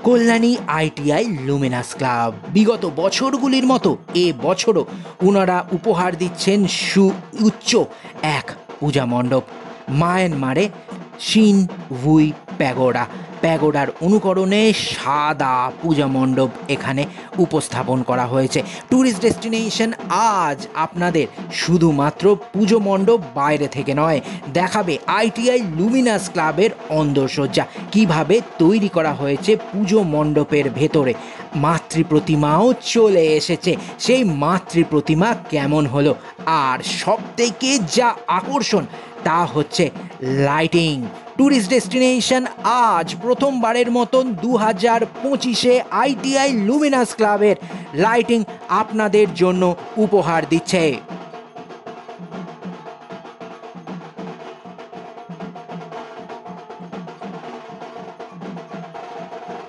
Kalyani ITI Luminous club বিগত বছরগুলির মতো এ বছরও ওনারা উপহার দিচ্ছেন সুউচ্চ এক পূজা মণ্ডপ মায়ানমারে শিন ভুই প্যাগোডার অনুকরণে সাদা পূজা মণ্ডপ এখানে উপস্থাপন করা হয়েছে। ট্যুরিস্ট ডেস্টিনেশন আজ আপনাদের শুধুমাত্র পুজো মণ্ডপ বাইরে থেকে নয়, দেখাবে আইটিআই লুমিনাস ক্লাবের অন্দরসজ্জা কীভাবে তৈরি করা হয়েছে পুজো মণ্ডপের ভেতরে। মাতৃ প্রতিমাও চলে এসেছে, সেই মাতৃ প্রতিমা কেমন হলো, আর সবথেকে যা আকর্ষণ তা হচ্ছে লাইটিং। ট্যুরিস্ট ডেস্টিনেশন আজ প্রথমবারের মতন 2025-এ আইটিআই লুমিনাস ক্লাবের লাইটিং আপনাদের জন্য উপহার দিচ্ছে।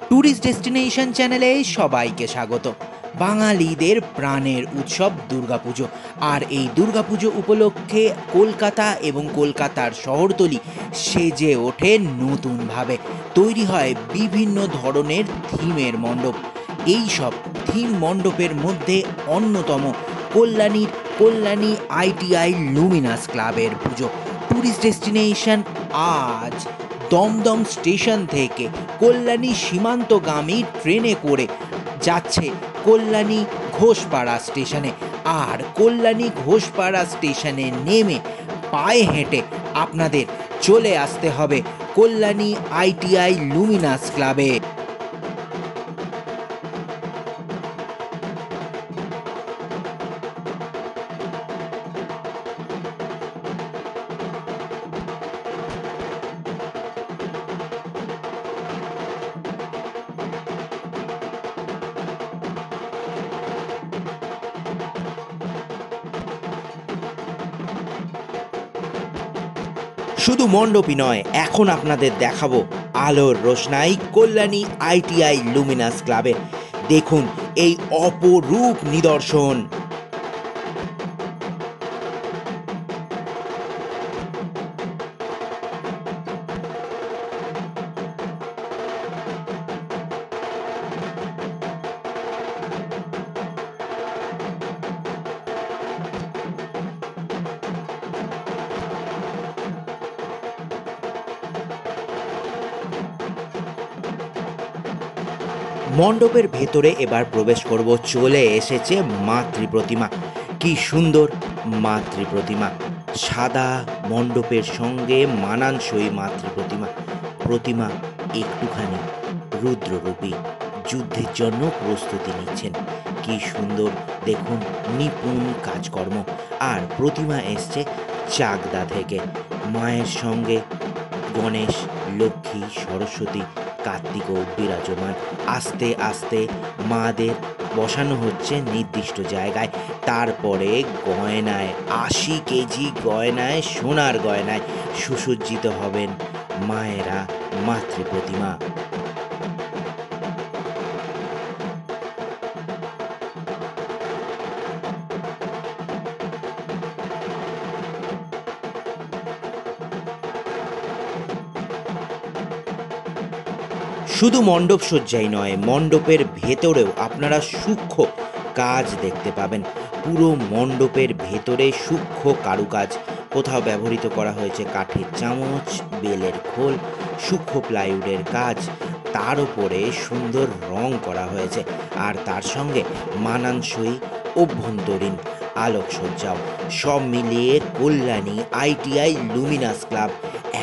ট্যুরিস্ট ডেস্টিনেশন চ্যানেলে সবাইকে স্বাগত। বাঙালিদের প্রাণের উৎসব দুর্গাপুজো, আর এই দুর্গাপুজো উপলক্ষে কলকাতা এবং কলকাতার শহরতলি সেজে ওঠে নতুনভাবে। তৈরি হয় বিভিন্ন ধরনের থিমের মণ্ডপ। এই সব থিম মণ্ডপের মধ্যে অন্যতম কল্যাণী আইটিআই লুমিনাস ক্লাবের পুজো। ট্যুরিস্ট ডেস্টিনেশন আজ দমদম স্টেশন থেকে কল্যাণী সীমান্তগামী ট্রেনে করে যাচ্ছে কল্যাণী ঘোষপাড়া স্টেশনে, আর কল্যাণী ঘোষপাড়া স্টেশনে নেমে পায়ে হেঁটে আপনাদের চলে আসতে হবে কল্যাণী আইটিআই লুমিনাস ক্লাবে। শুধু মণ্ডপই নয়, এখন আপনাদের দেখাবো আলোর রোশনাই কল্যাণী আইটিআই লুমিনাস ক্লাবে। দেখুন এই অপরূপ নিদর্শন। মণ্ডপের ভেতরে এবার প্রবেশ করব। চলে এসেছে মাতৃ প্রতিমা। কি সুন্দর মাতৃ প্রতিমা, সাদা মণ্ডপের সঙ্গে মানানসই মাতৃ প্রতিমা একটুখানি রুদ্ররূপী, যুদ্ধের জন্য প্রস্তুতি নিচ্ছেন। কি সুন্দর দেখুন, নিপুণ কাজকর্ম। আর প্রতিমা এসছে চাকদা থেকে। মায়ের সঙ্গে গণেশ, লক্ষ্মী, সরস্বতী, কার্তিকও বিরাজমান। আস্তে আস্তে মাদের বসানো হচ্ছে নির্দিষ্ট জায়গায়। তারপরে গয়নায় 80 কেজি গয়নায়, সোনার গয়নায় সুসজ্জিত হবেন মায়েরা মাতৃ প্রতিমা। শুধু মণ্ডপ সজ্জাই নয়, মণ্ডপের ভেতরেও আপনারা সূক্ষ্ম কাজ দেখতে পাবেন। পুরো মণ্ডপের ভেতরে সূক্ষ্ম কারুকাজ। কোথাও ব্যবহৃত করা হয়েছে কাঠের চামচ, বেলের খোল, সূক্ষ্ম প্লাইউডের কাজ। তার উপরে সুন্দর রং করা হয়েছে, আর তার সঙ্গে মানানসই অভ্যন্তরীণ আলোকসজ্জাও। সব মিলিয়ে কল্যাণী আইটিআই লুমিনাস ক্লাব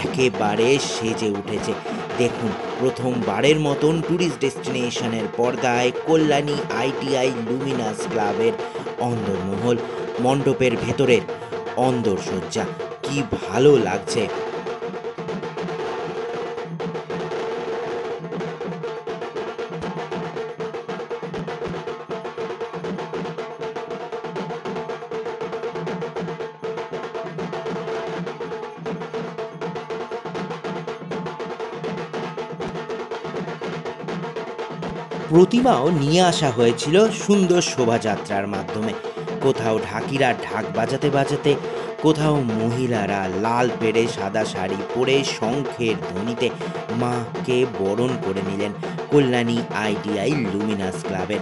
একেবারে সেজে উঠেছে। দেখুন, প্রথমবারের মতন ট্যুরিস্ট ডেস্টিনেশনের পর্দায় কল্যাণী আইটিআই লুমিনাস ক্লাবের অন্দরমহল, মণ্ডপের ভেতরের অন্দরসজ্জা কি ভালো লাগছে। প্রতিমাও নিয়ে আসা হয়েছিল সুন্দর শোভাযাত্রার মাধ্যমে। কোথাও ঢাকিরা ঢাক বাজাতে বাজাতে, কোথাও মহিলারা লাল পেড়ে সাদা শাড়ি পরে শঙ্খের ধ্বনিতে মাকে বরণ করে নিলেন কল্যাণী ITI লুমিনাস ক্লাবের।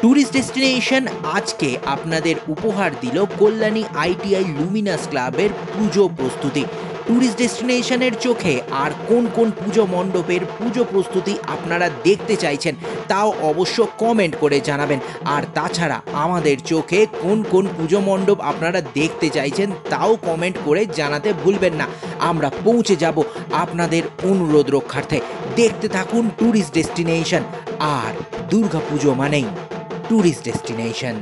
ট্যুরিস্ট ডেস্টিনেশন আজকে আপনাদের উপহার দিল কল্যাণী ITI লুমিনাস ক্লাবের পুজো প্রস্তুতি। ট্যুরিস্ট ডেস্টিনেশনের চোখে আর কোন কোন পুজো মণ্ডপের পুজো প্রস্তুতি আপনারা দেখতে চাইছেন তাও অবশ্য কমেন্ট করে জানাবেন। আর তাছাড়া আমাদের চোখে কোন কোন পুজো মণ্ডপ আপনারা দেখতে চাইছেন তাও কমেন্ট করে জানাতে ভুলবেন না। আমরা পৌঁছে যাব আপনাদের অনুরোধ রক্ষার্থে। দেখতে থাকুন ট্যুরিস্ট ডেস্টিনেশন। আর দুর্গাপুজো মানেই ট্যুরিস্ট ডেস্টিনেশন।